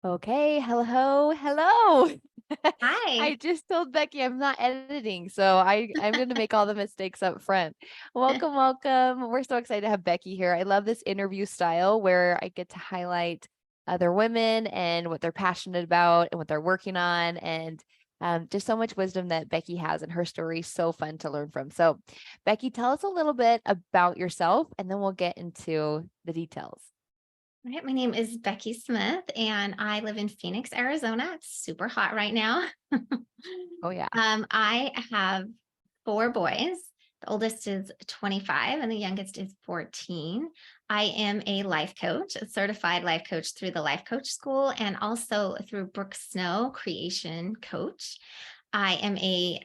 Okay, hello. Hi. I just told Becky I'm not editing, so I'm gonna make all the mistakes up front. Welcome. We're so excited to have Becky here. I love this interview style where I get to highlight other women and what they're passionate about and what they're working on, and just so much wisdom that Becky has, and her story is so fun to learn from. So, Becky, tell us a little bit about yourself, and then we'll get into the details. All right, my name is Becky Smith and I live in Phoenix, Arizona. It's super hot right now. Oh yeah. I have four boys. The oldest is 25 and the youngest is 14. I am a life coach, a certified life coach through the Life Coach School and also through Brooke Snow Creation Coach. I am a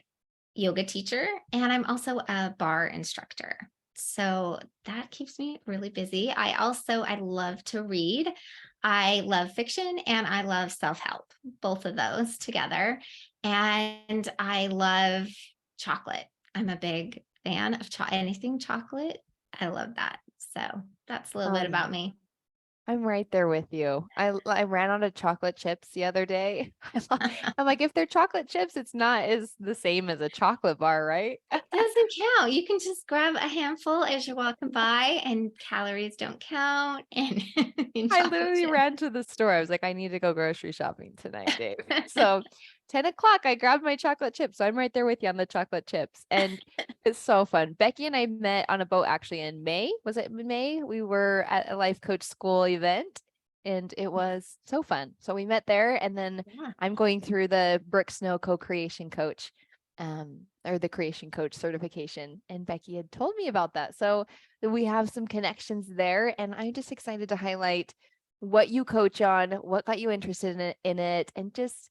yoga teacher, and I'm also a bar instructor. So that keeps me really busy. I love to read. I love fiction and I love self-help, both of those together. And I love chocolate. I'm a big fan of anything chocolate. I love that. So that's a little bit about Um, me. I'm right there with you. I ran out of chocolate chips the other day. I'm like, if they're chocolate chips, it's not as the same as a chocolate bar, right? It doesn't count. You can just grab a handful as you're walking by, and calories don't count, and in I chocolate literally chip. ran to the store. I was like, I need to go grocery shopping tonight, Dave. So 10 o'clock, I grabbed my chocolate chips. So I'm right there with you on the chocolate chips. And it's so fun. Becky and I met on a boat actually in May. Was it May? We were at a life coach school event and it was so fun. So we met there and then Yeah. I'm going through the Brooke Snow co-creation coach or the creation coach certification. And Becky had told me about that. So we have some connections there. And I'm just excited to highlight what you coach on, what got you interested in it, and just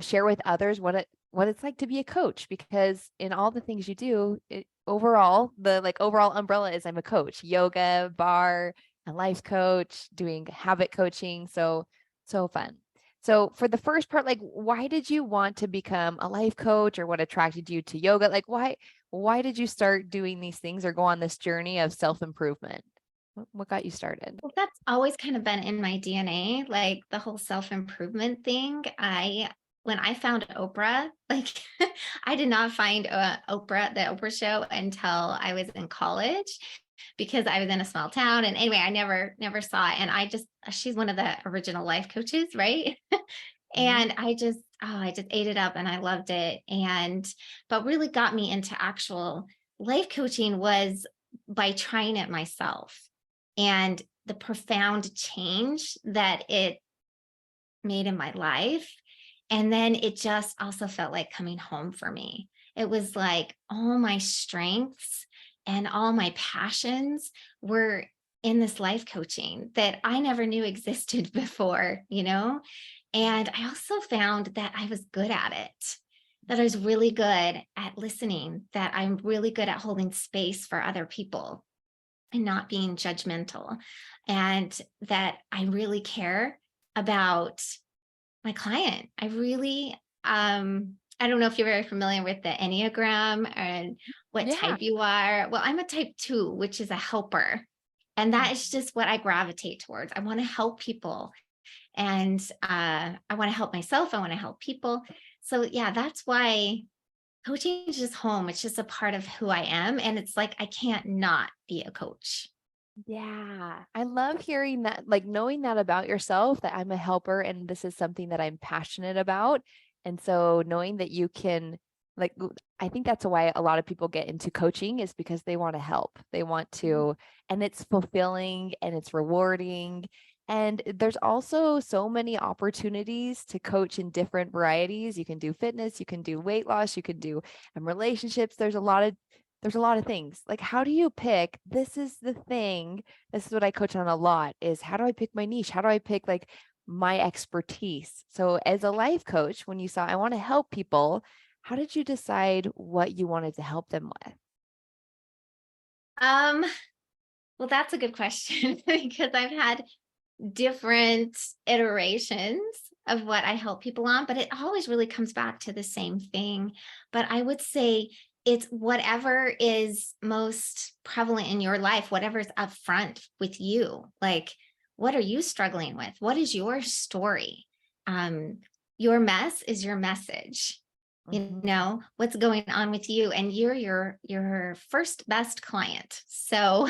share with others what it's like to be a coach. Because in all the things you do, overall, the like overall umbrella is I'm a coach, yoga, bar, a life coach, doing habit coaching. So fun. So for the first part, like why did you want to become a life coach or what attracted you to yoga? Like why did you start doing these things or go on this journey of self-improvement? What got you started? Well, that's always kind of been in my DNA, like the whole self-improvement thing. When I found Oprah, like I did not find the Oprah show until I was in college because I was in a small town. And anyway, I never saw it. And she's one of the original life coaches, right? Mhm. And I just ate it up and I loved it. But really got me into actual life coaching was by trying it myself and the profound change that it made in my life. And then it just also felt like coming home for me. It was like all my strengths and all my passions were in this life coaching that I never knew existed before, you know? And I also found that I was good at it, that I was really good at listening, that I'm really good at holding space for other people and not being judgmental, and that I really care about my client. I don't know if you're very familiar with the Enneagram and what Yeah. type you are. Well, I'm a type 2, which is a helper. And that is just what I gravitate towards. I want to help people and I want to help myself. I want to help people. So, yeah, that's why coaching is just home. It's just a part of who I am. And it's like I can't not be a coach. Yeah. I love hearing that, like knowing that about yourself, that I'm a helper and this is something that I'm passionate about. And so knowing that you can, I think that's why a lot of people get into coaching is because they want to help. They want to, and it's fulfilling and it's rewarding. And there's also so many opportunities to coach in different varieties. You can do fitness, you can do weight loss, you can do relationships. There's a lot of things. Like, how do you pick? This is the thing. This is what I coach on a lot is how do I pick my niche? How do I pick like my expertise? So as a life coach, when you saw I want to help people, how did you decide what you wanted to help them with? Um, well, that's a good question because I've had different iterations of what I help people on, but it always really comes back to the same thing. But I would say it's whatever is most prevalent in your life, whatever's upfront with you. Like, what are you struggling with? What is your story? your mess is your message. Mhm. What's going on with you, and you're your first best client. So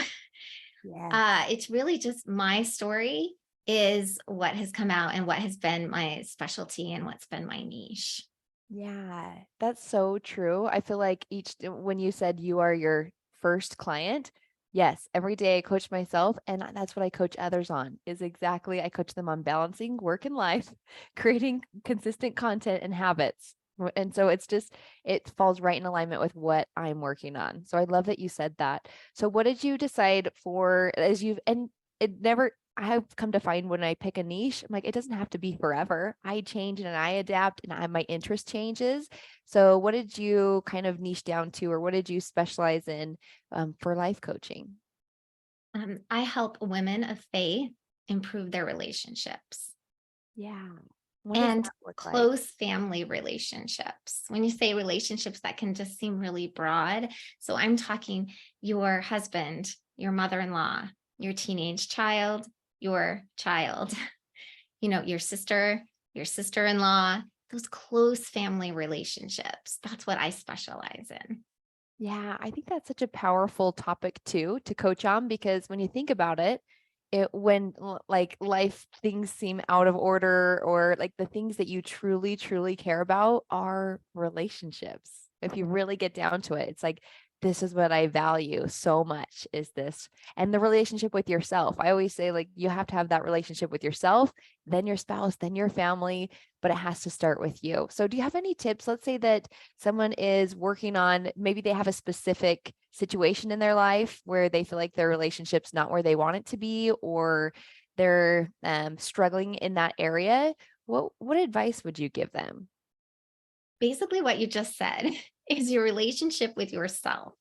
Yes. it's really just my story is what has come out and what has been my specialty and what's been my niche. Yeah, that's so true. I feel like when you said you are your first client, yes, every day I coach myself, and that's what I coach others on, is exactly I coach them on balancing work and life, creating consistent content and habits. And so it falls right in alignment with what I'm working on. So I love that you said that. So what did you decide for and it never I have come to find when I pick a niche, I'm like, it doesn't have to be forever. I change and I adapt and my interest changes. So, what did you kind of niche down to, or what did you specialize in for life coaching? I help women of faith improve their relationships Yeah. What does and that look like? close family relationships. When you say relationships, that can just seem really broad. So I'm talking your husband, your mother in law, your teenage child, your child, your sister in law, those close family relationships. That's what I specialize in. Yeah, I think that's such a powerful topic too to coach on because when you think about it, like life things seem out of order or like the things that you truly, truly care about are relationships. If you really get down to it, it's like this is what I value so much is this and the relationship with yourself. I always say like you have to have that relationship with yourself, then your spouse, then your family, but it has to start with you. So do you have any tips? Let's say that someone is working on maybe they have a specific situation in their life where they feel like their relationship's not where they want it to be or they're struggling in that area, what advice would you give them? Basically, what you just said is your relationship with yourself.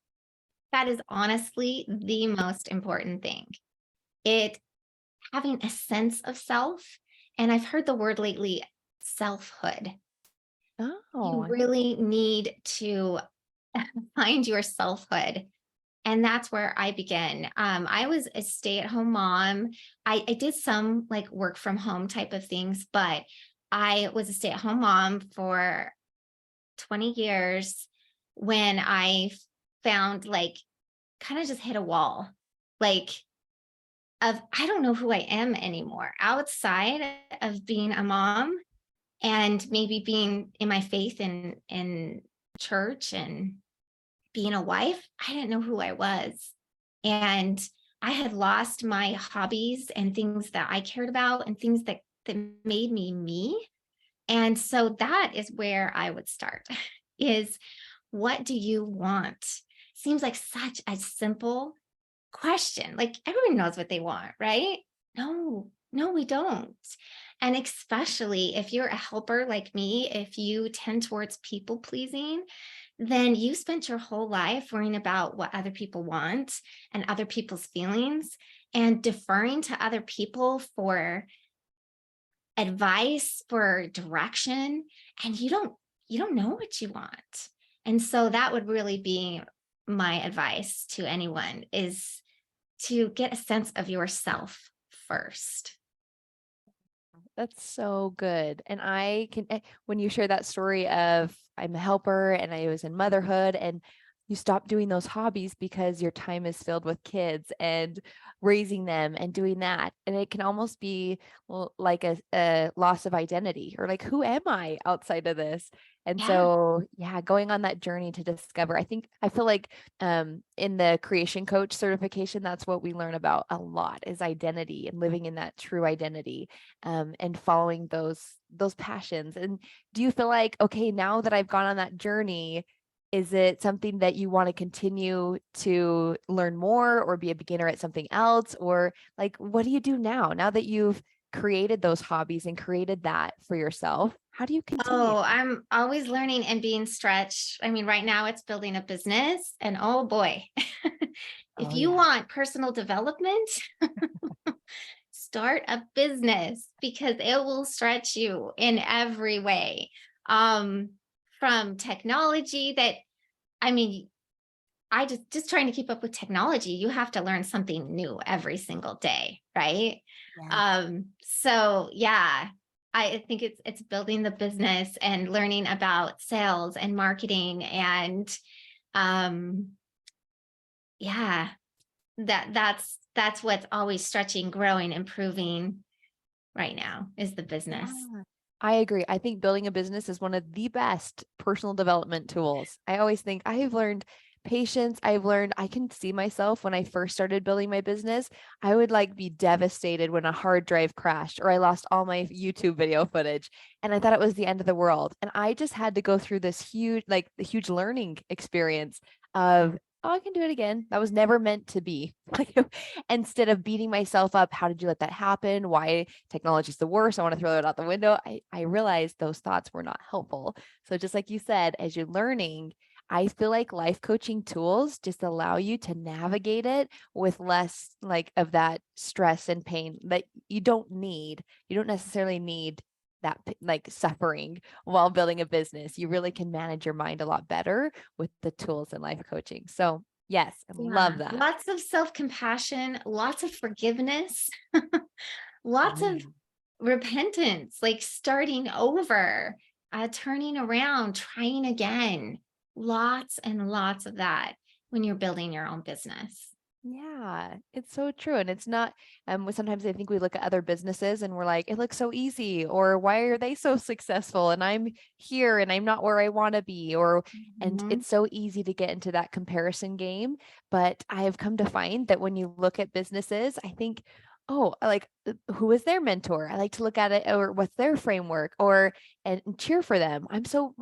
That is honestly the most important thing. It having a sense of self. And I've heard the word lately, selfhood. Oh, You really need to find your selfhood. And that's where I began. I was a stay-at-home mom. I did some like work from home type of things, but I was a stay-at-home mom for 20 years when I found like kind of just hit a wall. Like of I don't know who I am anymore outside of being a mom and maybe being in my faith in church and being a wife. I didn't know who I was. And I had lost my hobbies and things that I cared about and things that made me me. And so that is where I would start is what do you want? Seems like such a simple question. Like everyone knows what they want, right? No, no, we don't. And especially if you're a helper like me, if you tend towards people pleasing, then you spent your whole life worrying about what other people want and other people's feelings and deferring to other people for advice, for direction, and you don't know what you want. And so that would really be my advice to anyone is to get a sense of yourself first. that's so good. And when you share that story of I'm a helper and I was in motherhood and you stop doing those hobbies because your time is filled with kids and raising them and doing that. And it can almost be like a loss of identity or like, who am I outside of this? And Yeah. so, yeah, going on that journey to discover, I feel like in the creation coach certification, that's what we learn about a lot is identity and living in that true identity and following those passions. And do you feel like, okay, now that I've gone on that journey, is it something that you want to continue to learn more or be a beginner at something else? Or like, what do you do now that you've created those hobbies and created that for yourself? How do you continue? Oh, I'm always learning and being stretched. I mean, right now it's building a business, and oh boy, if Oh, you yeah. want personal development, start a business because it will stretch you in every way. Um, from technology that, I mean, I just trying to keep up with technology, you have to learn something new every single day, right? Yeah. So yeah, I think it's building the business and learning about sales and marketing and um yeah, that's what's always stretching, growing, improving right now is the business. Yeah. I agree. I think building a business is one of the best personal development tools. I always think I've learned patience. I've learned I can see myself when I first started building my business. I would like be devastated when a hard drive crashed or I lost all my YouTube video footage and I thought it was the end of the world. And I just had to go through this huge, like the huge learning experience of, oh, I can do it again. That was never meant to be. Like instead of beating myself up, how did you let that happen? Why technology is the worst? I want to throw it out the window. I realized those thoughts were not helpful. So just like you said, as you're learning, I feel like life coaching tools just allow you to navigate it with less like of that stress and pain that you don't need. You don't necessarily need that like suffering while building a business. You really can manage your mind a lot better with the tools in life coaching. So yes, I love Yeah, that. lots of self-compassion, lots of forgiveness, lots of Yeah. repentance, like starting over, turning around, trying again. Lots and lots of that when you're building your own business. Yeah, it's so true. And it's not, sometimes I think we look at other businesses and we're like, it looks so easy, or why are they so successful? And I'm here and I'm not where I want to be, and Mhm. it's so easy to get into that comparison game. But I have come to find that when you look at businesses, I think, oh, who is their mentor? I like to look at it or what's their framework and cheer for them. I'm so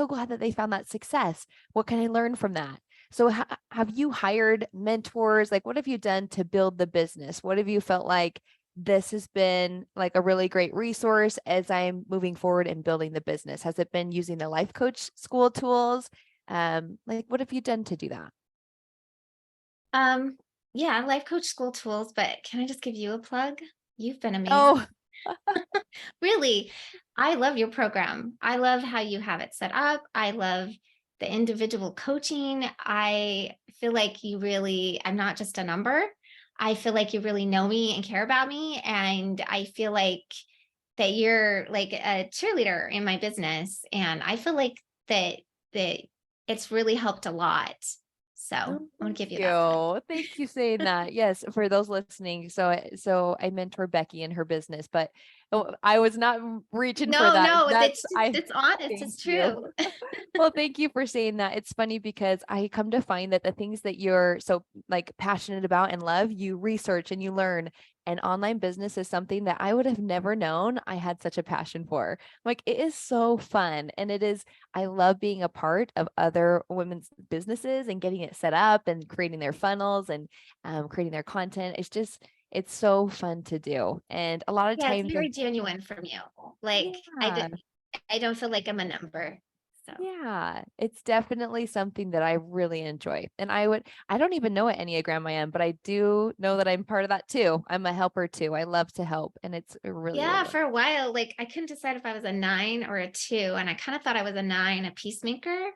glad that they found that success. What can I learn from that? So have you hired mentors? Like, what have you done to build the business? What have you felt like this has been like a really great resource as I'm moving forward and building the business? Has it been using the life coach school tools? Like, what have you done to do that? Um, yeah, life coach school tools, but can I just give you a plug? You've been amazing. Oh, Really, I love your program. I love how you have it set up. I love the individual coaching. I feel like I'm not just a number. I feel like you really know me and care about me. And I feel like that you're like a cheerleader in my business. And I feel like that it's really helped a lot. So I oh, want thank to give you that plug. you. Thank you saying that. Yes, for those listening. So I mentor Becky in her business, but oh, I was not reaching for No, that. no, That's I it's honest. thank It's you. true. Well, thank you for saying that. It's funny because I come to find that the things that you're so like passionate about and love, you research and you learn. And online business is something that I would have never known I had such a passion for. Like it is so fun. And I love being a part of other women's businesses and getting it set up and creating their funnels and creating their content. It's so fun to do. And a lot of Yeah, it's times, very genuine from you. Like, yeah. I don't feel like I'm a number. So, Yeah, it's definitely something that I really enjoy. And I don't even know what Enneagram I am, but I do know that I'm part of that too. I'm a helper too. I love to help and it's really, really yeah, wonderful. for a while, like I couldn't decide if I was a 9 or a 2, and I kind of thought I was a 9, a peacemaker.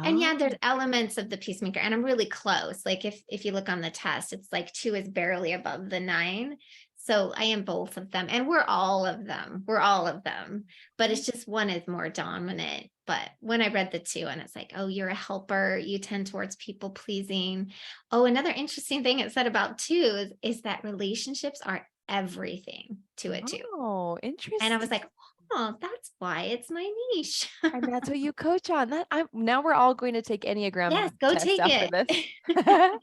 And yeah, there's Oh, elements of the peacemaker, and I'm really close. Like if you look on the test, it's like 2 is barely above the 9. So I am both of them, and we're all of them. We're all of them, but it's just one is more dominant. But when I read the 2, and it's like, oh, you're a helper, you tend towards people pleasing. Oh, another interesting thing it said about 2 is that relationships are everything to it too. oh, And I was interesting. like, oh, that's why it's my niche. And that's what you coach on. That I'm now we're all going to take Yes, Enneagram go test take after it. this.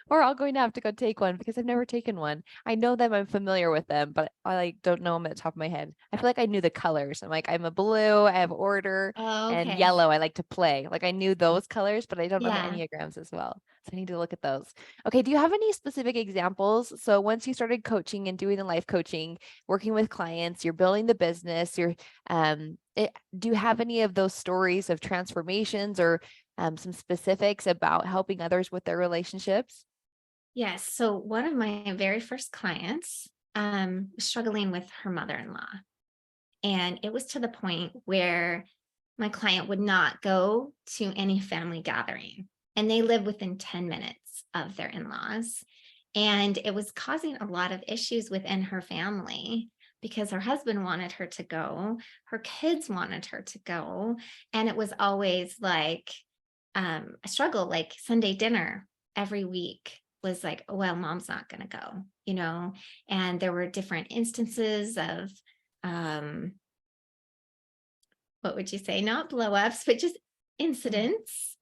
We're all going to have to go take one because I've never taken one. I know them, I'm familiar with them, but I like don't know them at the top of my head. I feel like I knew the colors. I'm a blue, I have order, Oh, and okay. yellow. I like to play. Like I knew those colors, but I don't know the Yeah. Enneagrams as well. So I need to look at those. Okay, do you have any specific examples? So once you started coaching and doing the life coaching, working with clients, you're building the business, do you have any of those stories of transformations or some specifics about helping others with their relationships? Yes. So one of my very first clients was struggling with her mother-in-law. And it was to the point where my client would not go to any family gathering. And they live within 10 minutes of their in-laws. And it was causing a lot of issues within her family because her husband wanted her to go, her kids wanted her to go, and it was always like a struggle. Like Sunday dinner every week was like, oh, well, mom's not going to go, and there were different instances of um what would you say, not blow ups, but just Mm. incidents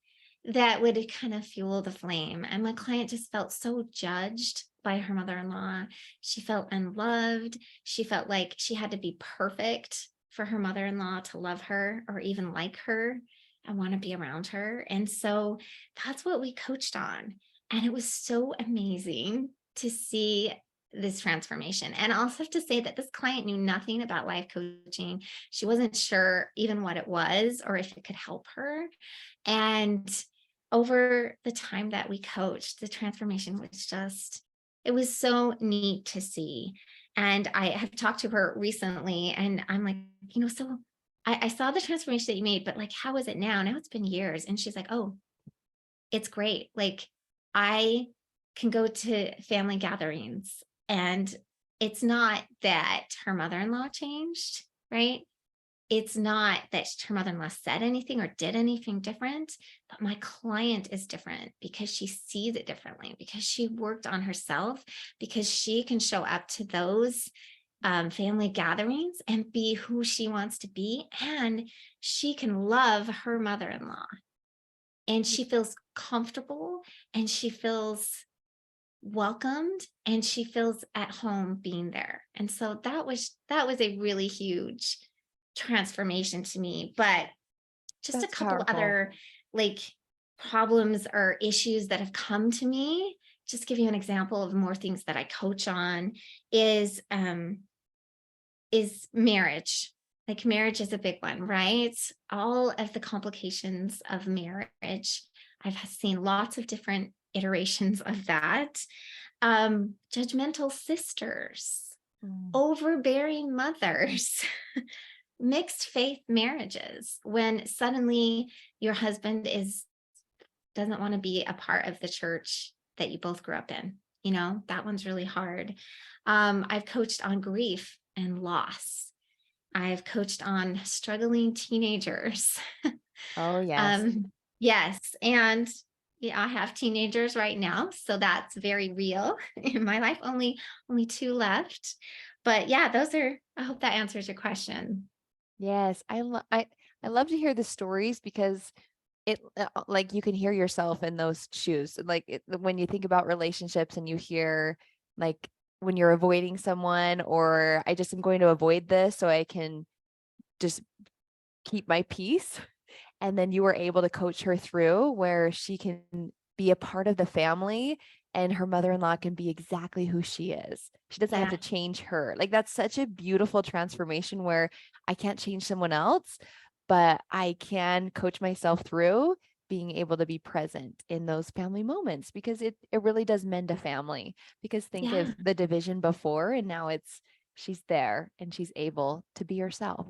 that would kind of fuel the flame. And my client just felt so judged by her mother-in-law. She felt unloved. She felt like she had to be perfect for her mother-in-law to love her or even like her and want to be around her. And so that's what we coached on. And it was so amazing to see this transformation. And I also have to say that this client knew nothing about life coaching. She wasn't sure even what it was or if it could help her. And over the time that we coached, the transformation was just, it was so neat to see. And I have talked to her recently and I'm like, so I saw the transformation that you made, but like, how is it now? Now it's been years. And she's like, oh, it's great. Like, I can go to family gatherings and it's not that her mother-in-law changed, right? It's not that her mother-in-law said anything or did anything different, but my client is different because she sees it differently, because she worked on herself, because she can show up to those family gatherings and be who she wants to be. And she can love her mother-in-law and she feels comfortable and she feels welcomed and she feels at home being there. And so that was a really huge transformation to me. But just a That's couple powerful. other like problems or issues that have come to me, just give you an example of more things that I coach on is marriage. Like marriage is a big one, right? All of the complications of marriage. I've seen lots of different iterations of that. Judgmental sisters, Mm. overbearing mothers, mixed faith marriages, when suddenly your husband doesn't want to be a part of the church that you both grew up in. That one's really hard. I've coached on grief and loss. I've coached on struggling teenagers. Oh, yes. Yes, and yeah, I have teenagers right now, so that's very real in my life. Only two left, but yeah, those are. I hope that answers your question. Yes. I love to hear the stories because like you can hear yourself in those shoes. Like when you think about relationships and you hear like when you're avoiding someone or I just am going to avoid this so I can just keep my peace. And then you were able to coach her through where she can be a part of the family and her mother-in-law can be exactly who she is. She doesn't have Yeah, to change her. Like that's such a beautiful transformation where I can't change someone else, but I can coach myself through being able to be present in those family moments because it really does mend a family. Because think yeah, of the division before and now it's she's there and she's able to be herself.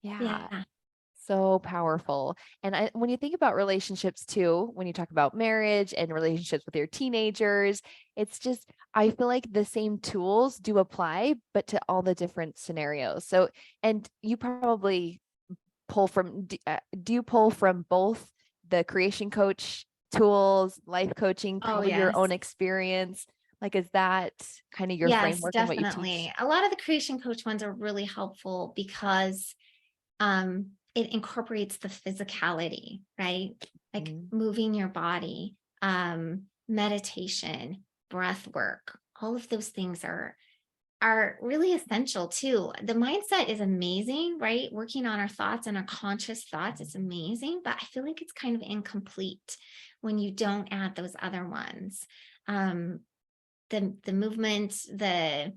Yeah. yeah. So powerful. And when you think about relationships too, when you talk about marriage and relationships with your teenagers, it's just, I feel like the same tools do apply, but to all the different scenarios. So, and you probably do you pull from both the creation coach tools, life coaching, Oh, probably your own yes. experience? Like, is that kind of your Yes, framework and what you teach? definitely. A lot of the creation coach ones are really helpful because it incorporates the physicality, right? Like Mhm. moving your body, meditation, breath work. All of those things are really essential too. The mindset is amazing, right? Working on our thoughts and our conscious thoughts is amazing, but I feel like it's kind of incomplete when you don't add those other ones. Um, the movement, the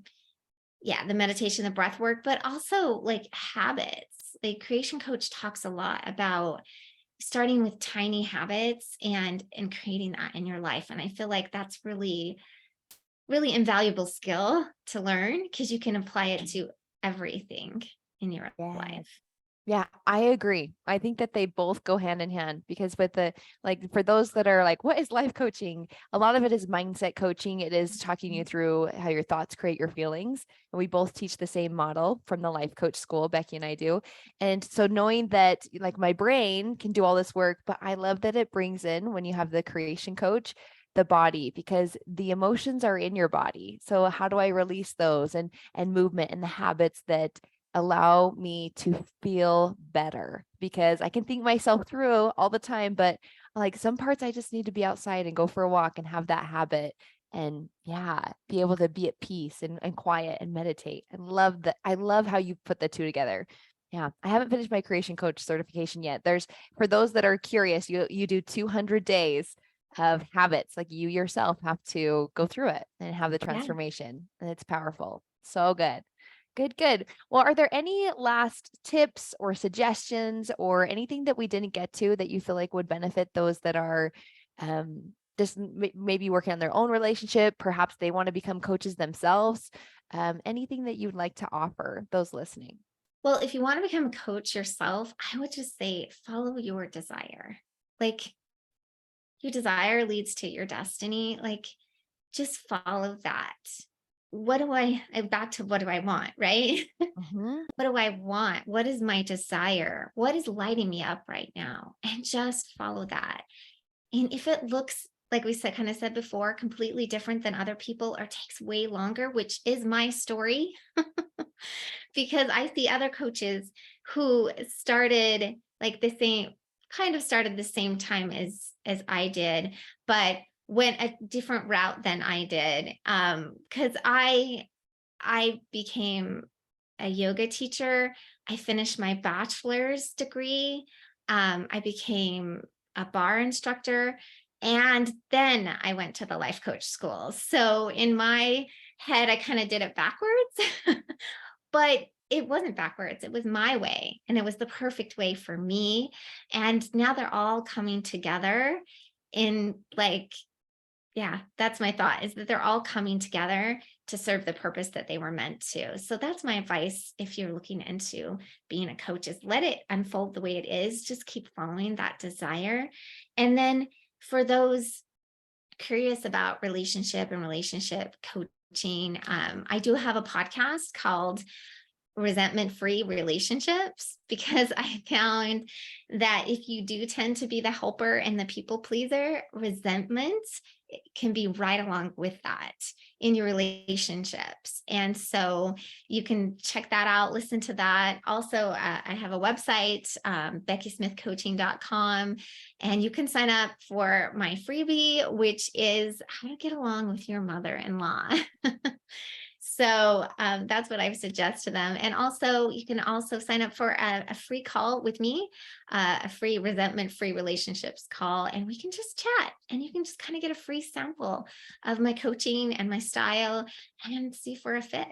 meditation, the breath work, but also like habits. The creation coach talks a lot about starting with tiny habits and creating that in your life. And I feel like that's really invaluable skill to learn because you can apply it to everything in your Yes. life. Yeah, I agree. I think that they both go hand in hand because with the like for those that are like, what is life coaching? A lot of it is mindset coaching. It is talking you through how your thoughts create your feelings. And we both teach the same model from the life coach school, Becky and I do. And so knowing that like my brain can do all this work, but I love that it brings in when you have the creation coach, the body, because the emotions are in your body. So how do I release those and movement and the habits that allow me to feel better because I can think myself through all the time, but like some parts I just need to be outside and go for a walk and have that habit and yeah, be able to be at peace and quiet and meditate. I love that. I love how you put the two together. Yeah, I haven't finished my creation coach certification yet. There's for those that are curious, you do 200 days of habits. Like you yourself have to go through it and have the Yeah. transformation. And it's powerful. So good. Good, good. Well, are there any last tips or suggestions or anything that we didn't get to that you feel like would benefit those that are just maybe working on their own relationship? Perhaps they want to become coaches themselves. Anything that you'd like to offer those listening? Well, if you want to become a coach yourself, I would just say follow your desire. Like your desire leads to your destiny. Like just follow that. Back to what do I want, right? Mhm. What do I want? What is my desire? What is lighting me up right now? And just follow that. And if it looks, like we said, kind of said before, completely different than other people or takes way longer, which is my story, because I see other coaches who started like the same, kind of started the same time as I did, but went a different route than I did. Because I became a yoga teacher. I finished my bachelor's degree. I became a bar instructor. And then I went to the life coach school. So in my head, I kind of did it backwards, but it wasn't backwards. It was my way. And it was the perfect way for me. And now they're all coming together in like, yeah, that's my thought is that they're all coming together to serve the purpose that they were meant to. So that's my advice if you're looking into being a coach is let it unfold the way it is. Just keep following that desire. And then for those curious about relationship and relationship coaching, I do have a podcast called resentment free relationships because I found that if you do tend to be the helper and the people pleaser, resentment can be right along with that in your relationships. And so you can check that out, listen to that. Also, I have a website, beckysmithcoaching.com, and you can sign up for my freebie, which is how to get along with your mother in law. So that's what I would suggest to them. And also, you can also sign up for a free call with me, a free resentment free relationships call, and we can just chat and you can just kind of get a free sample of my coaching and my style and see if we're a fit.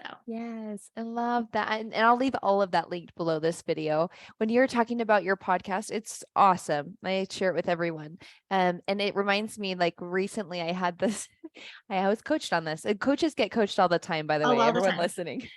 So, Yes, I love that. And I'll leave all of that linked below this video. When you're talking about your podcast, it's awesome. I share it with everyone. And it reminds me, like recently I had this, I was coached on this. And coaches get coached all the time, by the oh, way, all the everyone time. listening.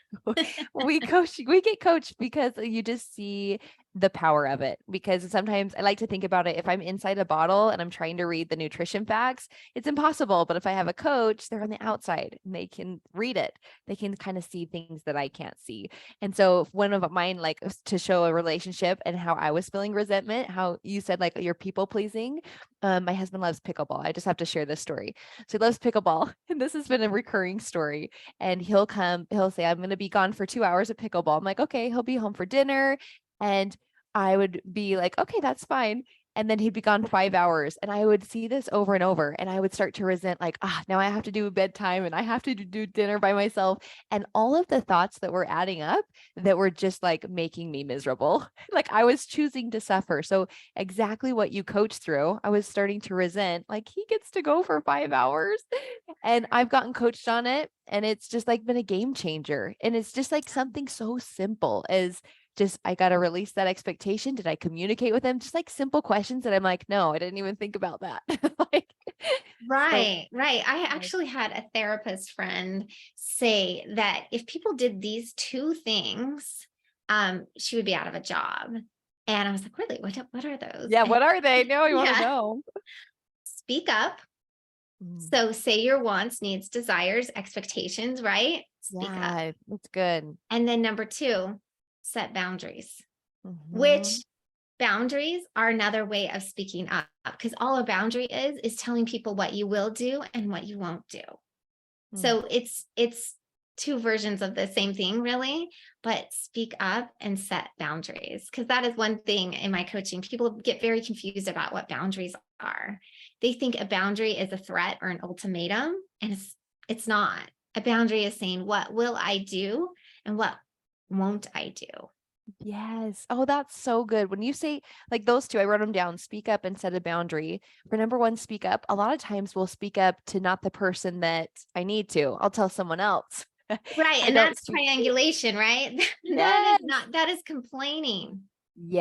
We get coached because you just see the power of it. Because sometimes I like to think about it if I'm inside a bottle and I'm trying to read the nutrition facts, it's impossible. But if I have a coach, they're on the outside and they can read it, they can kind of see things that I can't see. And so one of mine, like to show a relationship and how I was feeling resentment, how you said like you're people pleasing. My husband loves pickleball. I just have to share this story. So he loves pickleball. And this has been a recurring story. And he'll say, I'm going to be gone for 2 hours at pickleball. I'm like, okay, he'll be home for dinner. And I would be like, okay, that's fine. And then he'd be gone 5 hours. And I would see this over and over. And I would start to resent, like, now I have to do bedtime and I have to do dinner by myself. And all of the thoughts that were adding up that were just like making me miserable. Like I was choosing to suffer. So, exactly what you coach through, I was starting to resent, like, he gets to go for 5 hours. And I've gotten coached on it. And it's just like been a game changer. And it's just like something so simple as just I got to release that expectation. Did I communicate with them? Just like simple questions that I'm like, no, I didn't even think about that. Like, so Right, right. I yes. actually had a therapist friend say that if people did these two things, she would be out of a job. And I was like, really, what are those? Yeah, And what are they? No, I want to yeah, know. speak up. Mm, So say your wants, needs, desires, expectations, right? Speak up. yeah, that's good. And then number two, set boundaries, which Mhm, boundaries are another way of speaking up, because all a boundary is telling people what you will do and what you won't do. mm. So it's two versions of the same thing, really, but speak up and set boundaries, because that is one thing in my coaching. People get very confused about what boundaries are. They think a boundary is a threat or an ultimatum, and it's not. A boundary is saying, what will I do and what won't I do? Yes. Oh, that's so good. When you say like those two, I wrote them down, speak up and set a boundary. For number one, speak up. A lot of times we'll speak up to not the person that I need to. I'll tell someone else. Right. I And don't that's speak. triangulation, right? Yes. That is complaining.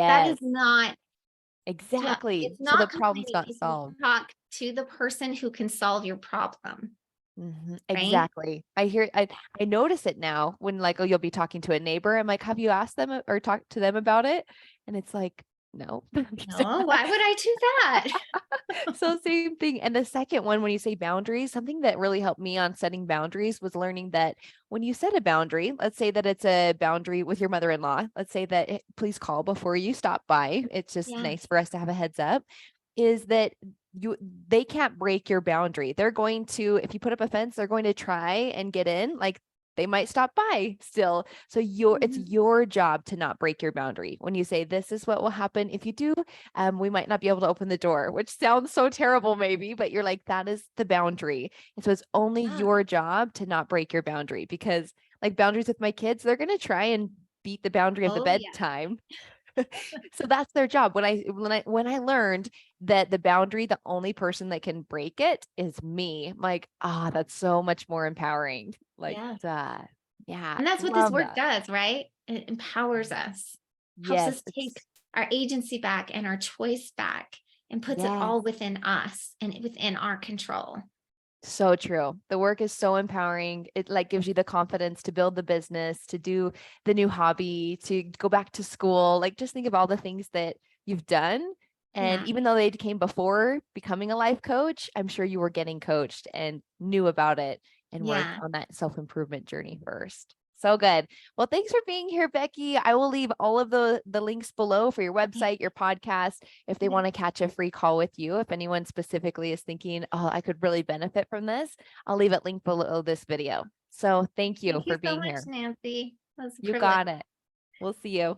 That is Yes. not Exactly. it's So the not problem's complaining not if you solved. talk to the person who can solve your problem, right? Exactly. I notice it now when like, oh, you'll be talking to a neighbor. I'm like, have you asked them or talked to them about it? And it's like, no. No, why would I do that? So same thing. And the second one, when you say boundaries, something that really helped me on setting boundaries was learning that when you set a boundary, let's say that it's a boundary with your mother-in-law, let's say that please call before you stop by. It's just Yeah. nice for us to have a heads up, is that you they can't break your boundary. They're going to, if you put up a fence, they're going to try and get in. Like they might stop by still. So it's Mhm. your job to not break your boundary. When you say this is what will happen if you do, we might not be able to open the door, which sounds so terrible, maybe, but you're like, that is the boundary. And so it's only Yeah. your job to not break your boundary because, like, boundaries with my kids, they're going to try and beat the boundary of the Oh, yeah. bedtime. So that's their job. When I learned that the boundary, the only person that can break it is me. I'm like, that's so much more empowering. Like, Yeah. yeah, And that's what this love work that. does, right? It empowers us, helps Yes, us take our agency back and our choice back and puts it yes. all within us and within our control. So true. The work is so empowering. It like gives you the confidence to build the business, to do the new hobby, to go back to school. Like just think of all the things that you've done. And Yeah. even though they came before becoming a life coach, I'm sure you were getting coached and knew about it and worked Yeah. on that self-improvement journey first. So good. Well, thanks for being here, Becky. I will leave all of the links below for your Okay. website, your podcast, if they Okay. want to catch a free call with you. If anyone specifically is thinking, oh, I could really benefit from this, I'll leave it linked below this video. So thank you Thank you for so being much, here. Nancy. That was a You privilege. got it. We'll see you.